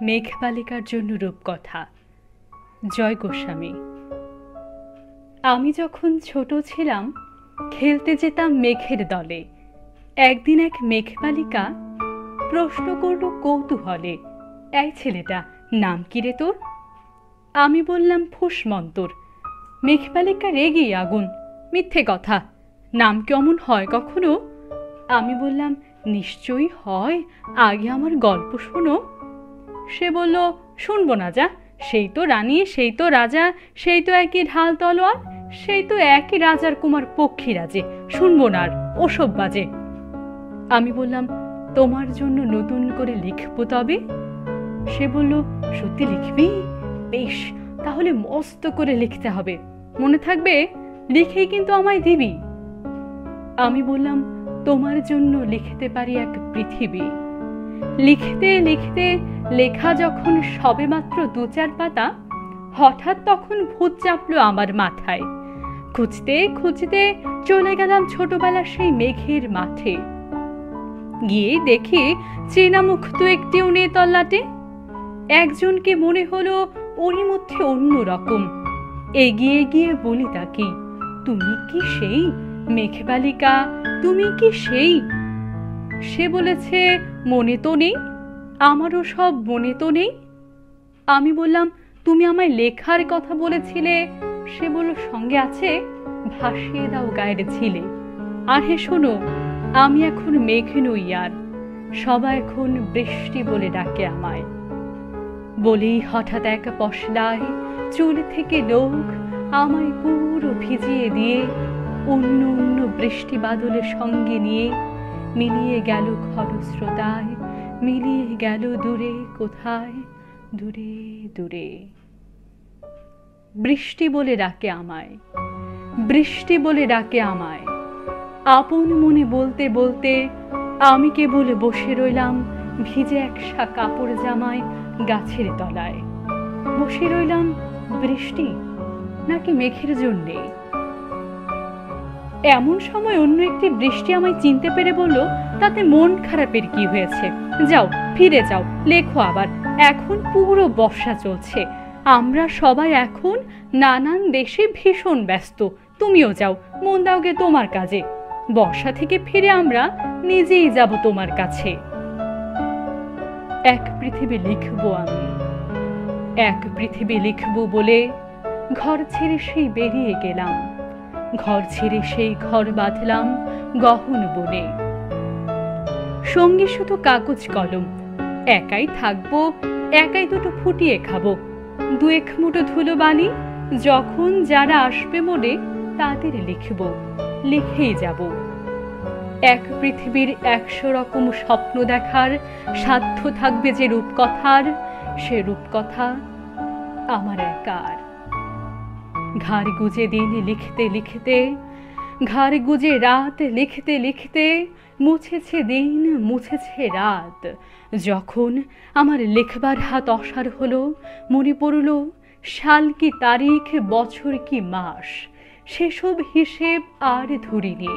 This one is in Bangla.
মেঘবালিকার জন্য রূপকথা। জয় গোস্বামী। আমি যখন ছোট ছিলাম খেলতে যেতাম মেঘের দলে। একদিন এক মেঘবালিকা প্রশ্ন করল কৌতূহলে, এই ছেলেটা নাম কি রে তোর? আমি বললাম ফুসমন্তর। মেঘবালিকা রেগে আগুন, মিথ্যে কথা, নাম কেমন হয় কখনো? আমি বললাম নিশ্চয়ই হয়, আগে আমার গল্প শোনো। সে বলল শুনবো না, যা, সেই তো রানী, সেই তো রাজা, সেই তো একই ঢাল তলোয়ার, সেই তো একই রাজার কুমার পক্ষীরাজে, শুনবো না আর, ওসব বাজে। আমি বললাম তোমার জন্য নতুন করে লিখবো তবে। সে বলল সত্যি লিখবি? বেশ, তাহলে মস্ত করে লিখতে হবে, মনে থাকবে, লিখেই কিন্তু আমায় দিবি। আমি বললাম তোমার জন্য লিখতে পারি এক পৃথিবী। লিখতে লিখতে লেখা যখন সবেমাত্র 2-4 পাতা, হঠাৎ তখন ভূত চাপলো আমার মাথায়। খুঁজতে খুঁজতে চলে গেলাম ছোটবেলার সেই মেঘের মাঠে। গিয়ে দেখি চেনা মুখ তো একটিও নেই তল্লাটে। একজনকে মনে হলো ওরই মধ্যে অন্য রকম। এগিয়ে গিয়ে বলি তাকে, তুমি কি সেই মেঘবালিকা? তুমি কি সেই? সে বলেছে মনে তো নেই, আমারও সব মনে তো নেই। আমি বললাম তুমি আমায় লেখার কথা বলেছিলে। সে বলল সঙ্গে আছে, ভাসিয়ে দাও গায়ের ছিলে। আর হে শোনো, আমি এখন মেঘ নই আর, সবাই এখন বৃষ্টি বলে ডাকে আমায়। বলেই হঠাৎ এক পশলায় চুল থেকে লোক আমায় পুরো ভিজিয়ে দিয়ে অন্য অন্য বৃষ্টি বাদলের সঙ্গে নিয়ে মিলিয়ে গেল খরস্রোতায়, মিলিয়ে গেল দূরে কোথায়, দূরে দূরে। বৃষ্টি বলে ডাকে আমায়, বৃষ্টি বলে ডাকে আমায়। আপন মনে বলতে বলতে আমি কেবল বসে রইলাম ভিজে একসা কাপড় জামায় গাছের তলায়। বসে রইলাম বৃষ্টি নাকি মেঘের জন্যে। এমন সময় অন্য একটি বৃষ্টি আমায় চিনতে পেরে বলল, তাতে মন খারাপের কি হয়েছে, যাও ফিরে যাও, লেখো আবার, এখন পুরো বর্ষা চলছে, আমরা সবাই এখন নানান দেশে ভীষণ ব্যস্ত, তুমিও যাও, মন দাওগে তোমার কাজে, বর্ষা থেকে ফিরে আমরা নিজেই যাব তোমার কাছে। এক পৃথিবী লিখবো আমি, এক পৃথিবী লিখবো বলে ঘর ছেড়ে সেই বেরিয়ে গেলাম। ঘর ছেড়ে সেই ঘর বাঁধলাম গহন বনে। সঙ্গে শুধু কাগজ কলম, একাই থাকবো, একাই দুটো ফুটিয়ে খাবো, 2-1 মুঠো ধুলো বালি, যখন যারা আসবে মনে তাদের লিখব, লিখেই যাব। এক পৃথিবীর 100 রকম স্বপ্ন দেখার সাধ্য থাকবে যে রূপকথার, সে রূপকথা আমার একার। ঘাড় গুজে দিন লিখতে লিখতে, ঘাড় গুজে রাত লিখতে লিখতে, মুছেছে দিন মুছেছে রাত। যখন আমার লেখবার হাত অসার হলো, মনে পড়ল সাল কি তারিখ, বছর কি মাস, সেসব হিসেব আর ধরিনি।